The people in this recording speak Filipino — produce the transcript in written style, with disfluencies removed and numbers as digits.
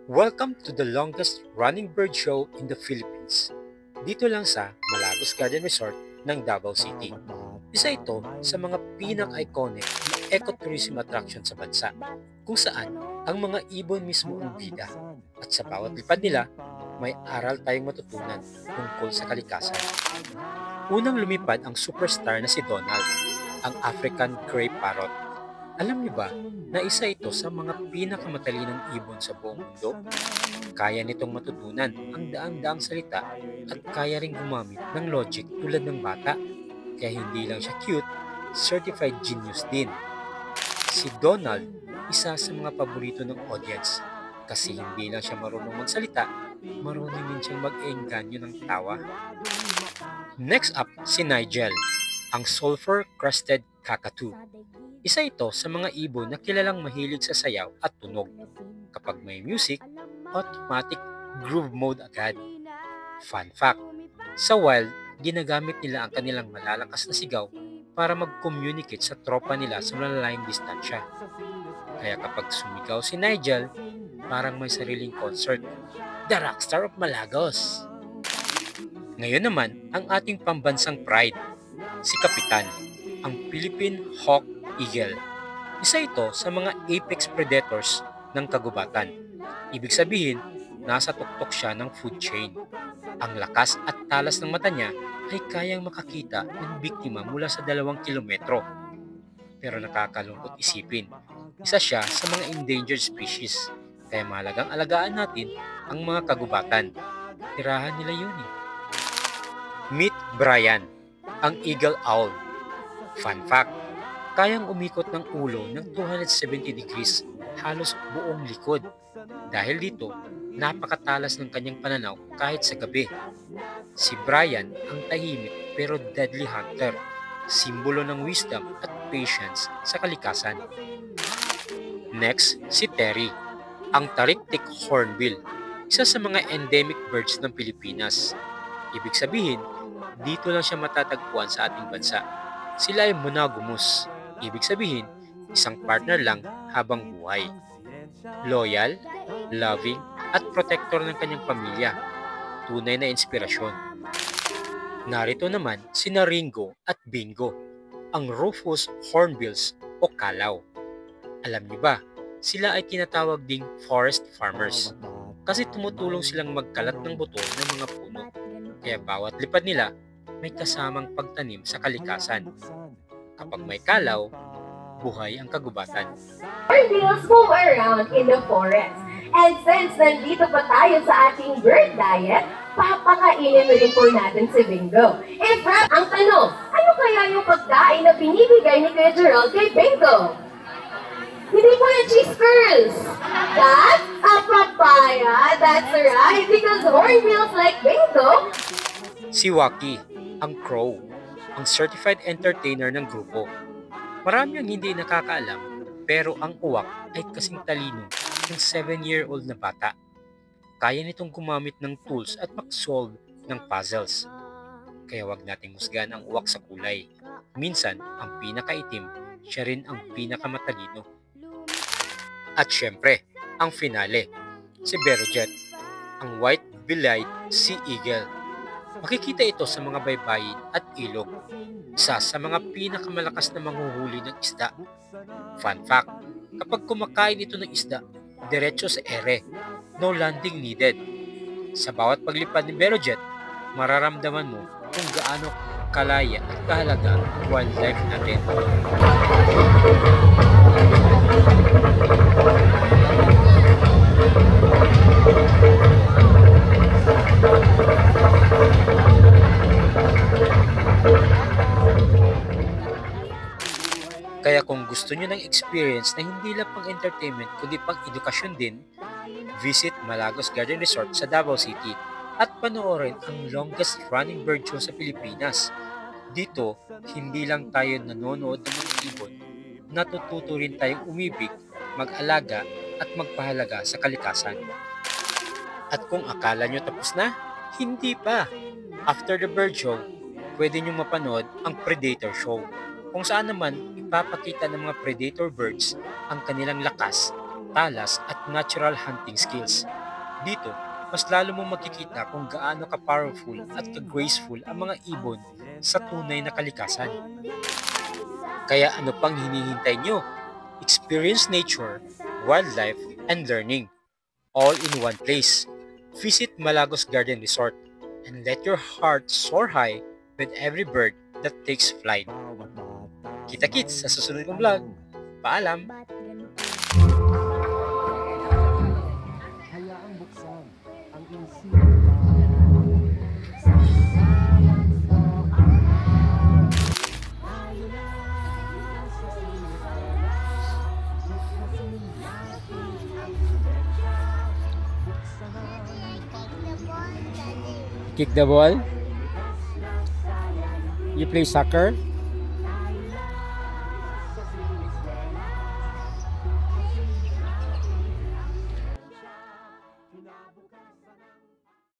Welcome to the longest running bird show in the Philippines. Dito lang sa Malagos Garden Resort ng Davao City. Isa ito sa mga pinaka-iconic na ecotourism attraction sa bansa, kung saan ang mga ibon mismo ang bida. At sa bawat lipad nila, may aral tayong matutunan tungkol sa kalikasan. Unang lumipad ang superstar na si Donald, ang African Grey Parrot. Alam niyo ba na isa ito sa mga pinakamatalinong ibon sa buong mundo? Kaya nitong matutunan ang daan-daang salita at kaya ring gumamit ng logic tulad ng bata. Kaya hindi lang siya cute, certified genius din. Si Donald, isa sa mga paborito ng audience kasi hindi lang siya marunong magsalita, marunong din siyang mag-engganyo ng tawa. Next up, si Nigel, ang sulfur-crested cockatoo. Isa ito sa mga ibon na kilalang mahilig sa sayaw at tunog. Kapag may music, automatic groove mode agad. Fun fact, sa wild, ginagamit nila ang kanilang malalakas na sigaw para mag-communicate sa tropa nila sa malalayong distansya. Kaya kapag sumigaw si Nigel, parang may sariling concert. The Rockstar of Malagos! Ngayon naman, ang ating pambansang pride, si Kapitan, ang Philippine Hawk Eagle. Isa ito sa mga apex predators ng kagubatan. Ibig sabihin, nasa tuktok siya ng food chain. Ang lakas at talas ng mata niya ay kayang makakita ng biktima mula sa 2 kilometro. Pero nakakalungkot isipin, isa siya sa mga endangered species. Kaya mahalagang alagaan natin ang mga kagubatan. Tirahan nila yun eh. Meet Brian, ang Eagle Owl. Fun fact, kayang umikot ng ulo ng 270 degrees halos buong likod. Dahil dito, napakatalas ng kanyang pananaw kahit sa gabi. Si Brian ang tahimik pero deadly hunter, simbolo ng wisdom at patience sa kalikasan. Next, si Terry, ang Tariktik Hornbill, isa sa mga endemic birds ng Pilipinas. Ibig sabihin, dito lang siya matatagpuan sa ating bansa. Sila ay monogamous. Ibig sabihin, isang partner lang habang buhay. Loyal, loving, at protector ng kanyang pamilya. Tunay na inspirasyon. Narito naman sina Ringo at Bingo, ang Rufous Hornbills o Kalaw. Alam niyo ba, sila ay tinatawag ding forest farmers kasi tumutulong silang magkalat ng buto ng mga puno. Kaya bawat lipad nila may kasamang pagtanim sa kalikasan. Kapag may kalaw, buhay ang kagubatan. Hornbills move around in the forest. And since nandito pa tayo sa ating bird diet, papakainin rin po natin si Bingo. Ang tanong, ano kaya yung pagkain na binibigay ni Kuya Gerald kay Bingo? Hindi po yung cheese curls. That's a papaya. That's right. Because hornbills like Bingo. Si Waki, ang crow, ang certified entertainer ng grupo. Marami ang hindi nakakaalam, pero ang uwak ay kasing talino ng 7-year-old na bata. Kaya nitong gumamit ng tools at mag-solve ng puzzles. Kaya wag nating husgahan ang uwak sa kulay. Minsan, ang pinakaitim, siya rin ang pinakamatalino. At syempre, ang finale, si Berojet, ang white-bellied sea eagle. Makikita ito sa mga baybayin at ilog. Isa sa mga pinakamalakas na manghuhuli ng isda. Fun fact, kapag kumakain ito ng isda, diretso sa ere. No landing needed. Sa bawat paglipad ni Berojet, mararamdaman mo kung gaano kalaya at kahalaga ang wildlife natin. Kaya kung gusto nyo ng experience na hindi lang pang entertainment kundi pang edukasyon din, visit Malagos Garden Resort sa Davao City at panoorin ang longest running bird show sa Pilipinas. Dito, hindi lang tayo nanonood ng mga ibon, natututo rin tayong umibig, mag-alaga at magpahalaga sa kalikasan. At kung akala nyo tapos na, hindi pa! After the bird show, pwede nyo mapanood ang Predator Show, kung saan naman ipapakita ng mga predator birds ang kanilang lakas talas at natural hunting skills. Dito, mas lalo mong makikita kung gaano ka-powerful at ka-graceful ang mga ibon sa tunay na kalikasan. Kaya ano pang hinihintay nyo? Experience nature, wildlife, and learning, all in one place. Visit Malagos Garden Resort and let your heart soar high with every bird that takes flight. Kita-kits sa susunod kong vlog. Paalam! Kick the ball. You play soccer.